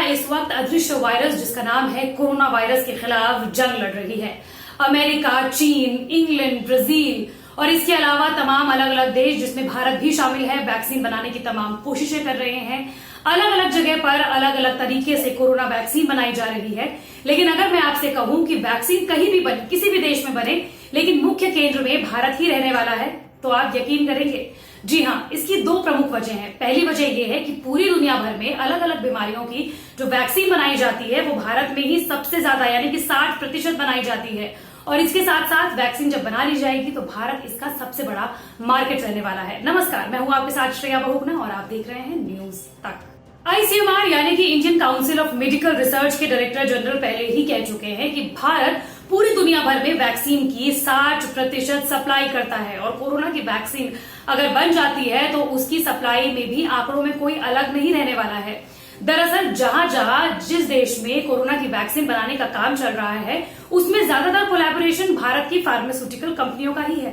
इस वक्त अदृश्य वायरस जिसका नाम है कोरोना वायरस के खिलाफ जंग लड़ रही है। अमेरिका, चीन, इंग्लैंड, ब्राजील और इसके अलावा तमाम अलग अलग देश जिसमें भारत भी शामिल है वैक्सीन बनाने की तमाम कोशिशें कर रहे हैं। अलग अलग जगह पर अलग अलग तरीके से कोरोना वैक्सीन बनाई जा रही है। लेकिन अगर मैं आपसे कहूं कि वैक्सीन कहीं भी बने, किसी भी देश में बने, लेकिन मुख्य केंद्र में भारत ही रहने वाला है, तो आप यकीन करेंगे? जी हाँ, इसकी दो प्रमुख वजह हैं। पहली वजह यह है कि पूरी दुनिया भर में अलग अलग बीमारियों की जो वैक्सीन बनाई जाती है वो भारत में ही सबसे ज्यादा यानी कि 60% बनाई जाती है। और इसके साथ साथ वैक्सीन जब बना ली जाएगी तो भारत इसका सबसे बड़ा मार्केट रहने वाला है। नमस्कार, मैं हूं आपके साथ श्रेया बहुगुणा और आप देख रहे हैं न्यूज तक। ICMR यानी कि Indian council of medical research के डायरेक्टर जनरल पहले ही कह चुके हैं कि भारत पूरी दुनिया भर में वैक्सीन की 60% सप्लाई करता है और कोरोना की वैक्सीन अगर बन जाती है तो उसकी सप्लाई में भी आंकड़ों में कोई अलग नहीं रहने वाला है। दरअसल जहां जहां जिस देश में कोरोना की वैक्सीन बनाने का काम चल रहा है उसमें ज्यादातर कोलैबोरेशन भारत की फार्मास्यूटिकल कंपनियों का ही है।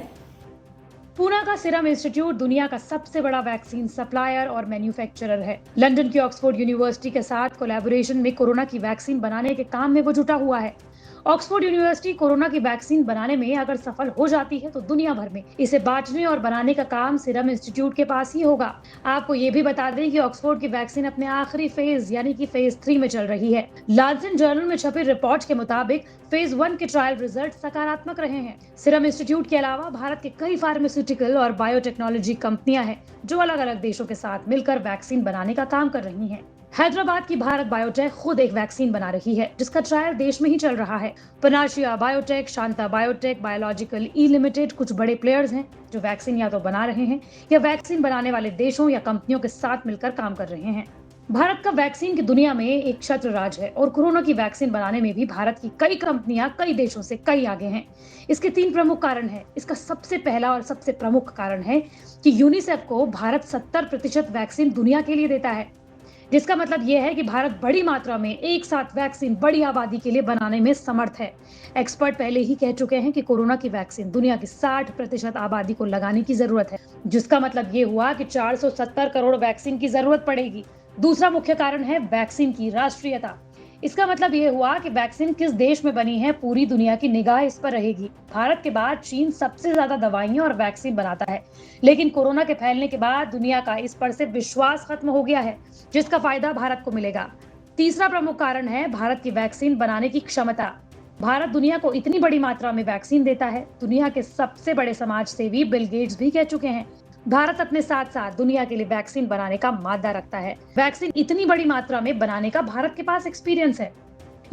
पूना का सीरम इंस्टीट्यूट दुनिया का सबसे बड़ा वैक्सीन सप्लायर और मैन्युफैक्चरर है। लंदन की ऑक्सफोर्ड यूनिवर्सिटी के साथ कोलैबोरेशन में कोरोना की वैक्सीन बनाने के काम में वो जुटा हुआ है। ऑक्सफोर्ड यूनिवर्सिटी कोरोना की वैक्सीन बनाने में अगर सफल हो जाती है तो दुनिया भर में इसे बांटने और बनाने का काम सीरम इंस्टीट्यूट के पास ही होगा। आपको ये भी बता दें कि ऑक्सफोर्ड की वैक्सीन अपने आखिरी फेज यानी कि फेज 3 में चल रही है। लांसेट जर्नल में छपी रिपोर्ट के मुताबिक फेज 1 के ट्रायल रिजल्ट सकारात्मक रहे हैं। सीरम इंस्टीट्यूट के अलावा भारत के कई फार्मास्यूटिकल और बायोटेक्नोलॉजी कंपनियां हैं जो अलग अलग देशों के साथ मिलकर वैक्सीन बनाने का काम कर रही हैं। हैदराबाद की भारत बायोटेक खुद एक वैक्सीन बना रही है जिसका ट्रायल देश में ही चल रहा है। पनाशिया बायोटेक, शांता बायोटेक, बायोलॉजिकल ई लिमिटेड कुछ बड़े प्लेयर्स हैं जो वैक्सीन या तो बना रहे हैं या वैक्सीन बनाने वाले देशों या कंपनियों के साथ मिलकर काम कर रहे हैं। भारत का वैक्सीन की दुनिया में एक छत्र राज है और कोरोना की वैक्सीन बनाने में भी भारत की कई कंपनियां कई देशों से कई आगे हैं। इसके 3 प्रमुख कारण हैं। इसका सबसे पहला और सबसे प्रमुख कारण है कि यूनिसेफ को भारत 70% वैक्सीन दुनिया के लिए देता है, जिसका मतलब यह है कि भारत बड़ी मात्रा में एक साथ वैक्सीन बड़ी आबादी के लिए बनाने में समर्थ है। एक्सपर्ट पहले ही कह चुके हैं कि कोरोना की वैक्सीन दुनिया की 60% आबादी को लगाने की जरूरत है, जिसका मतलब ये हुआ कि 470 करोड़ वैक्सीन की जरूरत पड़ेगी। दूसरा मुख्य कारण है वैक्सीन की राष्ट्रीयता। इसका मतलब ये हुआ कि वैक्सीन किस देश में बनी है पूरी दुनिया की निगाह इस पर रहेगी। भारत के बाद चीन सबसे ज्यादा दवाइयां और वैक्सीन बनाता है, लेकिन कोरोना के फैलने के बाद दुनिया का इस पर से विश्वास खत्म हो गया है, जिसका फायदा भारत को मिलेगा। तीसरा प्रमुख कारण है भारत की वैक्सीन बनाने की क्षमता। भारत दुनिया को इतनी बड़ी मात्रा में वैक्सीन देता है। दुनिया के सबसे बड़े समाज सेवी बिल गेट्स भी कह चुके हैं भारत अपने साथ साथ दुनिया के लिए वैक्सीन बनाने का मादा रखता है। वैक्सीन इतनी बड़ी मात्रा में बनाने का भारत के पास एक्सपीरियंस है।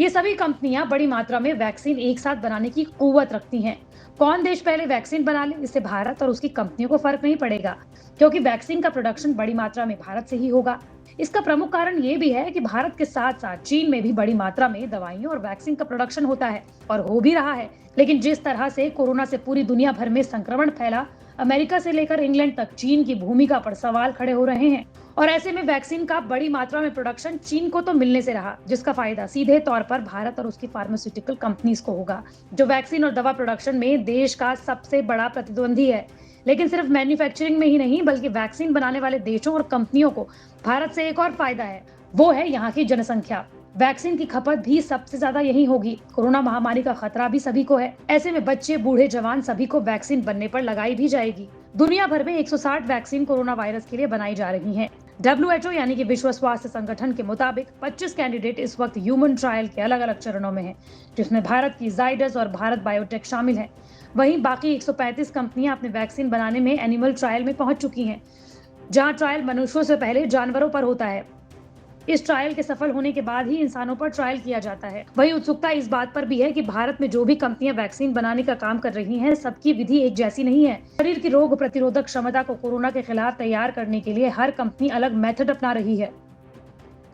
ये सभी कंपनियां बड़ी मात्रा में वैक्सीन एक साथ बनाने की कुव्वत रखती हैं। कौन देश पहले वैक्सीन बना ले इससे भारत और उसकी कंपनियों को फर्क नहीं पड़ेगा, क्योंकि वैक्सीन का प्रोडक्शन बड़ी मात्रा में भारत से ही होगा। इसका प्रमुख कारण ये भी है कि भारत के साथ साथ चीन में भी बड़ी मात्रा में दवाइयों और वैक्सीन का प्रोडक्शन होता है और हो भी रहा है। लेकिन जिस तरह से कोरोना से पूरी दुनिया भर में संक्रमण फैला, अमेरिका से लेकर इंग्लैंड तक चीन की भूमिका पर सवाल खड़े हो रहे हैं और ऐसे में वैक्सीन का बड़ी मात्रा में प्रोडक्शन चीन को तो मिलने से रहा, जिसका फायदा सीधे तौर पर भारत और उसकी फार्मास्यूटिकल कंपनीज को होगा, जो वैक्सीन और दवा प्रोडक्शन में देश का सबसे बड़ा प्रतिद्वंदी है। लेकिन सिर्फ मैन्युफैक्चरिंग में ही नहीं बल्कि वैक्सीन बनाने वाले देशों और कंपनियों को भारत से एक और फायदा है, वो है यहाँ की जनसंख्या। वैक्सीन की खपत भी सबसे ज्यादा यही होगी। कोरोना महामारी का खतरा भी सभी को है, ऐसे में बच्चे, बूढ़े, जवान सभी को वैक्सीन बनने पर लगाई भी जाएगी। दुनिया भर में 160 वैक्सीन कोरोना वायरस के लिए बनाई जा रही हैं। WHO यानी कि विश्व स्वास्थ्य संगठन के मुताबिक 25 कैंडिडेट इस वक्त ह्यूमन ट्रायल के अलग अलग चरणों में हैं, जिसमें भारत की जाइडस और भारत बायोटेक शामिल है। वहीं बाकी 135 कंपनियां अपने वैक्सीन बनाने में एनिमल ट्रायल में पहुंच चुकी हैं, जहां ट्रायल मनुष्यों से पहले जानवरों पर होता है। इस ट्रायल के सफल होने के बाद ही इंसानों पर ट्रायल किया जाता है। वही उत्सुकता इस बात पर भी है कि भारत में जो भी कंपनियां वैक्सीन बनाने का काम कर रही हैं, सबकी विधि एक जैसी नहीं है। शरीर की रोग प्रतिरोधक क्षमता को कोरोना के खिलाफ तैयार करने के लिए हर कंपनी अलग मेथड अपना रही है।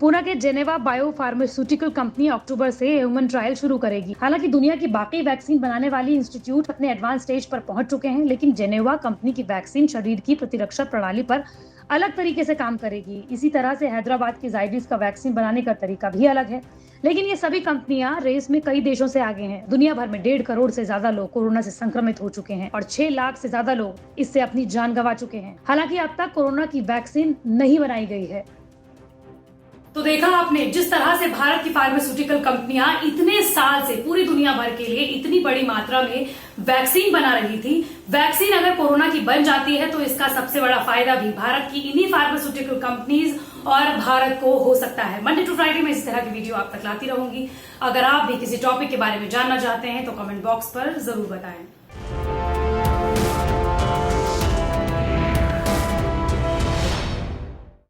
पूना के जेनेवा बायो फार्मास्यूटिकल कंपनी अक्टूबर से ह्यूमन ट्रायल शुरू करेगी। हालांकि दुनिया की बाकी वैक्सीन बनाने वाली इंस्टीट्यूट अपने एडवांस स्टेज पर पहुंच चुके हैं, लेकिन जेनेवा कंपनी की वैक्सीन शरीर की प्रतिरक्षा प्रणाली पर अलग तरीके से काम करेगी। इसी तरह से हैदराबाद की जाइडस का वैक्सीन बनाने का तरीका भी अलग है। लेकिन ये सभी कंपनियां रेस में कई देशों से आगे हैं। दुनिया भर में 1.5 करोड़ से ज्यादा लोग कोरोना से संक्रमित हो चुके हैं और 6 लाख से ज्यादा लोग इससे अपनी जान गंवा चुके हैं। हालांकि अब तक कोरोना की वैक्सीन नहीं बनाई गई है। तो देखा आपने जिस तरह से भारत की फार्मास्यूटिकल कंपनियां इतने साल से पूरी दुनिया भर के लिए इतनी बड़ी मात्रा में वैक्सीन बना रही थी। वैक्सीन अगर कोरोना की बन जाती है तो इसका सबसे बड़ा फायदा भी भारत की इन्हीं फार्मास्यूटिकल कंपनीज और भारत को हो सकता है। मंडे टू फ्राइडे में इस तरह की वीडियो आप तक लाती रहूंगी। अगर आप भी किसी टॉपिक के बारे में जानना चाहते हैं तो कमेंट बॉक्स पर जरूर बताएं।